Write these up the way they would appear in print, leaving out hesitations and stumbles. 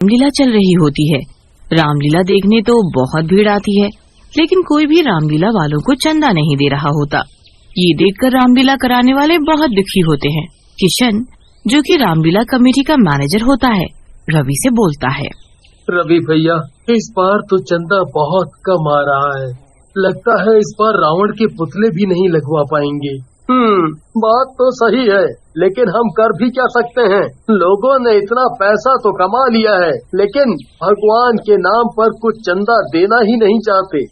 रामलीला चल रही होती है। रामलीला देखने तो बहुत भीड़ आती है, लेकिन कोई भी रामलीला वालों को चंदा नहीं दे रहा होता। ये देखकर रामलीला कराने वाले बहुत दुखी होते हैं। किशन, जो कि रामलीला कमेटी का मैनेजर होता है, रवि से बोलता है। रवि भैया, इस बार तो चंदा बहुत कम आ रहा है। लगता है इस बार रावण के पुतले भी नहीं लगवा पाएंगे। बात तो सही है, लेकिन हम कर भी क्या सकते हैं। लोगों ने इतना पैसा तो कमा लिया है, लेकिन भगवान के नाम पर कुछ चंदा देना ही नहीं चाहते।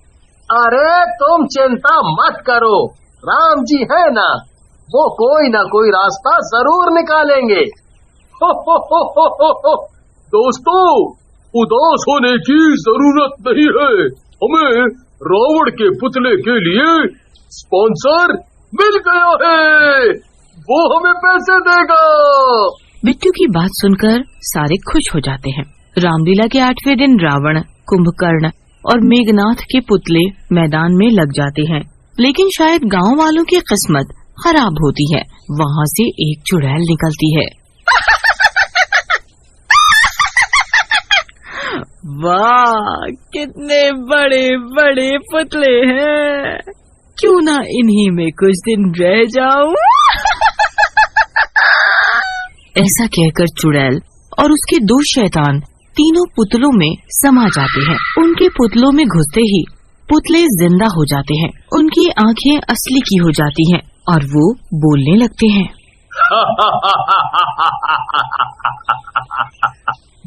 अरे तुम चिंता मत करो, राम जी है ना, वो कोई ना कोई रास्ता जरूर निकालेंगे। हो। दोस्तों, उदास होने की जरूरत नहीं है। हमें रावण के पुतले के लिए स्पॉन्सर मिल गया है, वो हमें पैसे देगा। बिट्टू की बात सुनकर सारे खुश हो जाते हैं। रामलीला के 8वें दिन रावण, कुंभकर्ण और मेघनाथ के पुतले मैदान में लग जाते हैं, लेकिन शायद गांव वालों की किस्मत खराब होती है। वहाँ से एक चुड़ैल निकलती है। वाह, कितने बड़े बड़े पुतले हैं, क्यों ना इन्हीं में कुछ दिन रह जाऊं। ऐसा कहकर चुड़ैल और उसके 2 शैतान तीनों पुतलों में समा जाते हैं। उनके पुतलों में घुसते ही पुतले जिंदा हो जाते हैं। उनकी आंखें असली की हो जाती हैं और वो बोलने लगते हैं।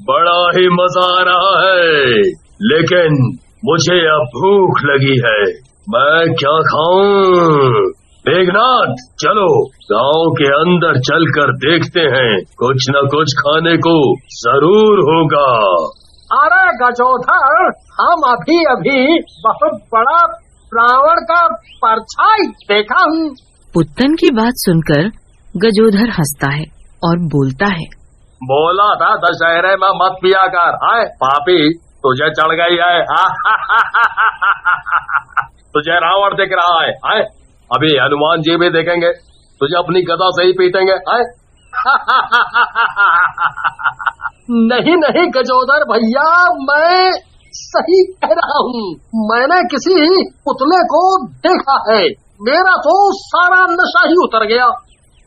बड़ा ही मजा आ रहा है, लेकिन मुझे अब भूख लगी है। मैं क्या खाऊं? मेघनाथ, चलो गांव के अंदर चलकर देखते हैं, कुछ न कुछ खाने को जरूर होगा। अरे गजोधर, हम अभी बहुत बड़ा रावण का परछाई देखा हूँ। पुत्तन की बात सुनकर गजोधर हंसता है और बोलता है। बोला था दशहरे में मत पिया कर, हाय पापी, तुझे चढ़ गई है। तुझे रावण दिख रहा है, हाय अभी हनुमान जी भी देखेंगे, तुझे अपनी गदा से ही पीटेंगे, हाय। नहीं गजोदर भैया, मैं सही कह रहा हूँ। मैंने किसी पुतले को देखा है, मेरा तो सारा नशा ही उतर गया।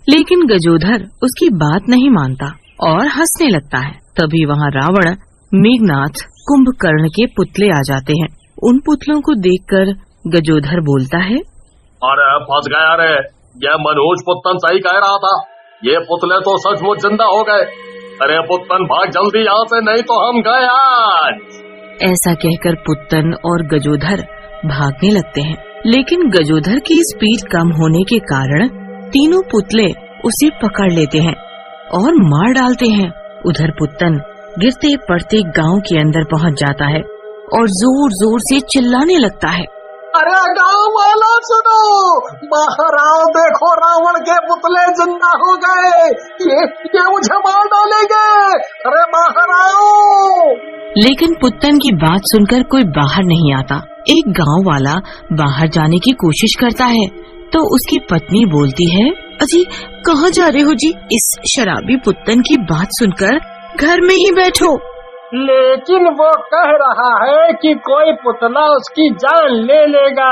लेकिन गजोधर उसकी बात नहीं मानता और हंसने लगता है। तभी वहाँ रावण, मेघनाथ, कुंभकर्ण के पुतले आ जाते हैं। उन पुतलों को देखकर गजोधर बोलता है। अरे फंस गया रे, ये मनोज पुत्तन सही कह रहा था, ये पुतले तो सचमुच जिंदा हो गए। अरे पुत्तन भाग जल्दी यहाँ से, नहीं तो हम गए आज। ऐसा कहकर पुत्तन और गजोधर भागने लगते हैं, लेकिन गजोधर की स्पीड कम होने के कारण तीनों पुतले उसे पकड़ लेते हैं और मार डालते हैं। उधर पुत्तन गिरते पड़ते गांव के अंदर पहुंच जाता है और जोर जोर से चिल्लाने लगता है। अरे गांव वाला सुनो, बाहर आओ, देखो रावण के पुतले जिंदा हो गए, ये मुझे मार डालेंगे, अरे बाहर आओ। लेकिन पुत्तन की बात सुनकर कोई बाहर नहीं आता। एक गांव वाला बाहर जाने की कोशिश करता है तो उसकी पत्नी बोलती है। अजी, कहाँ जा रहे हो जी? इस शराबी पुत्तन की बात सुनकर घर में ही बैठो। लेकिन वो कह रहा है कि कोई पुतला उसकी जान ले लेगा।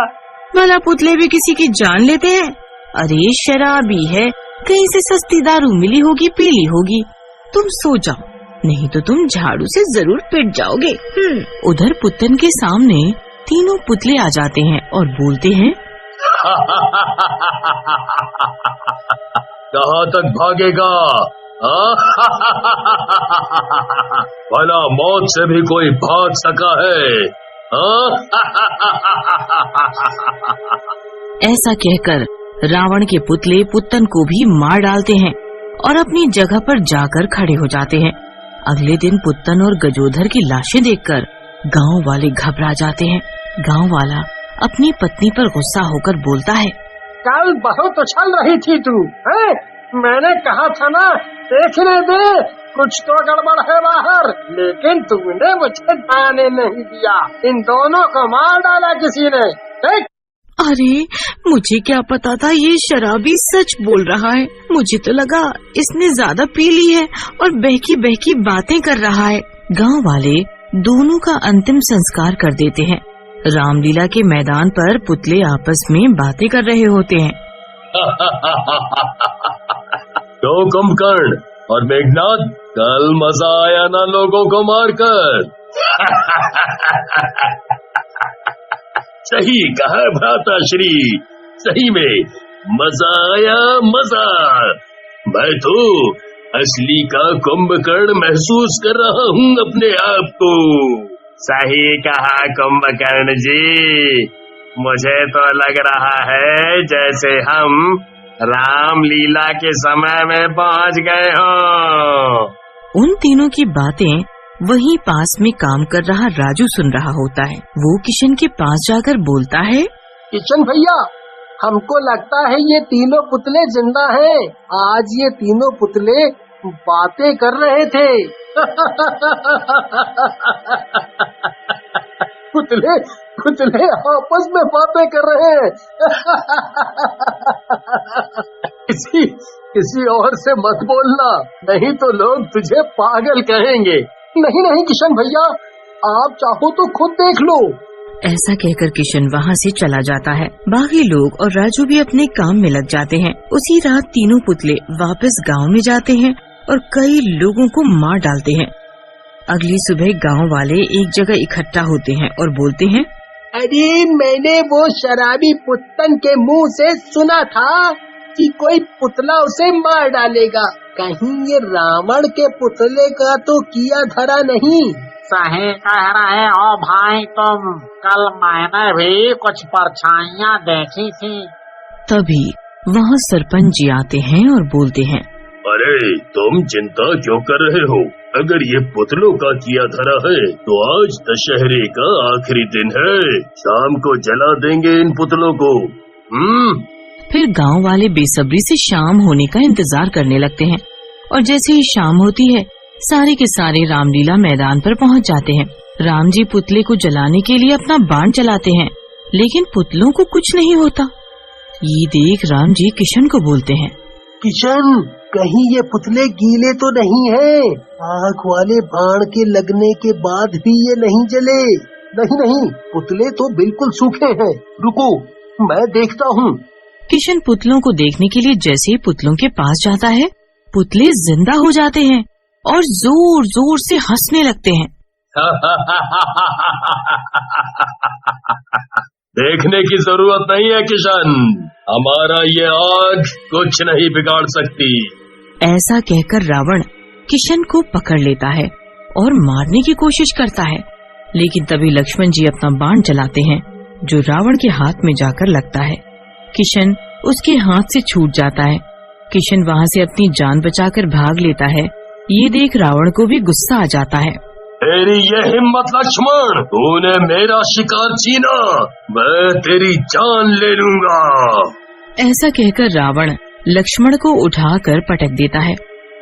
भला पुतले भी किसी की जान लेते हैं? अरे शराबी है, कहीं से सस्ती दारू मिली होगी, पी ली होगी। तुम सो जाओ, नहीं तो तुम झाड़ू से जरूर पिट जाओगे। उधर पुत्तन के सामने तीनों पुतले आ जाते हैं और बोलते हैं। कहाँ तक भागेगा? भला मौत से भी कोई भाग सका है? ऐसा कहकर रावण के पुतले पुत्तन को भी मार डालते हैं और अपनी जगह पर जाकर खड़े हो जाते हैं। अगले दिन पुत्तन और गजोधर की लाशें देखकर गांव वाले घबरा जाते हैं। गांव वाला अपनी पत्नी पर गुस्सा होकर बोलता है। कल बहुत उछल रही थी तू, है? मैंने कहा था ना, देखने दे, कुछ तो गड़बड़ है बाहर, लेकिन तुमने मुझे जाने नहीं दिया। इन दोनों को मार डाला किसी ने, देख। अरे मुझे क्या पता था ये शराबी सच बोल रहा है। मुझे तो लगा इसने ज्यादा पी ली है और बहकी बहकी बातें कर रहा है। गांव वाले दोनों का अंतिम संस्कार कर देते हैं। रामलीला के मैदान पर पुतले आपस में बातें कर रहे होते हैं। तो कुंभकर्ण और मेघनाद, कल मजा आया ना लोगों को मारकर? सही कहा भ्राताश्री, सही में मजा आया, मजा। मैं तो असली का कुंभकर्ण महसूस कर रहा हूँ अपने आप को। सही कहा कुंभकर्ण जी, मुझे तो लग रहा है जैसे हम रामलीला के समय में पहुँच गए हो। उन तीनों की बातें वहीं पास में काम कर रहा राजू सुन रहा होता है। वो किशन के पास जाकर बोलता है, किशन भैया, हमको लगता है ये तीनों पुतले जिंदा हैं। आज ये तीनों पुतले बातें कर रहे थे। पुतले पुतले आपस में बातें कर रहे हैं। किसी और से मत बोलना, नहीं तो लोग तुझे पागल कहेंगे। नहीं नहीं किशन भैया, आप चाहो तो खुद देख लो। ऐसा कहकर किशन वहाँ से चला जाता है। बाकी लोग और राजू भी अपने काम में लग जाते हैं। उसी रात तीनों पुतले वापस गांव में जाते हैं और कई लोगों को मार डालते हैं। अगली सुबह गांव वाले एक जगह इकट्ठा होते हैं और बोलते हैं, अरे मैंने वो शराबी पुत्तन के मुंह से सुना था कि कोई पुतला उसे मार डालेगा। कहीं ये रावण के पुतले का तो किया धरा नहीं। सही कह रहे हो भाई तुम, कल मैंने भी कुछ परछाइयाँ देखी थी। तभी वहाँ सरपंच जी आते हैं और बोलते हैं, अरे तुम चिंता क्यों कर रहे हो? अगर ये पुतलों का किया धरा है तो आज दशहरे का आखिरी दिन है, शाम को जला देंगे इन पुतलों को। फिर गांव वाले बेसब्री से शाम होने का इंतजार करने लगते हैं और जैसे ही शाम होती है सारे के सारे रामलीला मैदान पर पहुंच जाते हैं। राम जी पुतले को जलाने के लिए अपना बाण चलाते हैं, लेकिन पुतलों को कुछ नहीं होता। ये देख राम जी किशन को बोलते हैं, किशन, कहीं ये पुतले गीले तो नहीं हैं? आग वाले बाण के लगने के बाद भी ये नहीं जले। नहीं नहीं, पुतले तो बिल्कुल सूखे हैं। रुको, मैं देखता हूँ। किशन पुतलों को देखने के लिए जैसे ही पुतलों के पास जाता है, पुतले जिंदा हो जाते हैं और जोर जोर से हंसने लगते हैं। देखने की जरूरत नहीं है किशन, हमारा ये आग कुछ नहीं बिगाड़ सकती। ऐसा कहकर रावण किशन को पकड़ लेता है और मारने की कोशिश करता है, लेकिन तभी लक्ष्मण जी अपना बाण चलाते हैं जो रावण के हाथ में जाकर लगता है। किशन उसके हाथ से छूट जाता है। किशन वहाँ से अपनी जान बचाकर भाग लेता है। ये देख रावण को भी गुस्सा आ जाता है। तेरी ये हिम्मत लक्ष्मण, तूने मेरा शिकार छीना, मैं तेरी जान ले लूंगा। ऐसा कहकर रावण लक्ष्मण को उठाकर पटक देता है।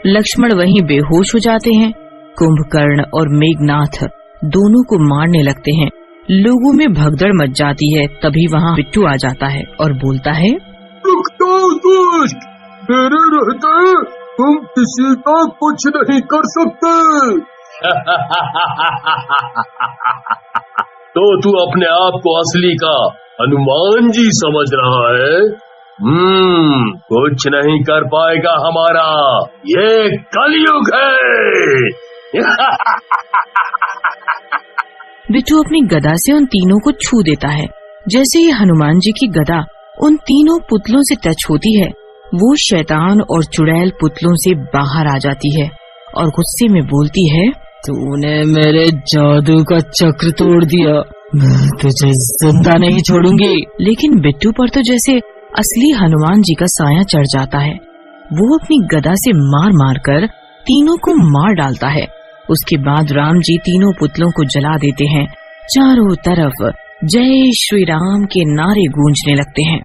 लक्ष्मण वहीं बेहोश हो जाते हैं। कुंभकर्ण और मेघनाथ दोनों को मारने लगते हैं। लोगों में भगदड़ मच जाती है। तभी वहाँ बिट्टू आ जाता है और बोलता है, दुष्ट, मेरे रहते तुम किसी का कुछ नहीं कर सकते। तो तू अपने आप को असली का हनुमान जी समझ रहा है? कुछ नहीं कर पाएगा हमारा, ये कलयुग है। बिट्टू अपनी गदा से उन तीनों को छू देता है। जैसे ही हनुमान जी की गदा उन तीनों पुतलों से टच होती है, वो शैतान और चुड़ैल पुतलों से बाहर आ जाती है और गुस्से में बोलती है, तूने मेरे जादू का चक्र तोड़ दिया, मैं तुझे जिंदा नहीं छोड़ूंगी। लेकिन बिट्टू पर तो जैसे असली हनुमान जी का साया चढ़ जाता है। वो अपनी गदा से मार मार कर तीनों को मार डालता है। उसके बाद राम जी तीनों पुतलों को जला देते हैं। चारों तरफ जय श्री राम के नारे गूंजने लगते हैं।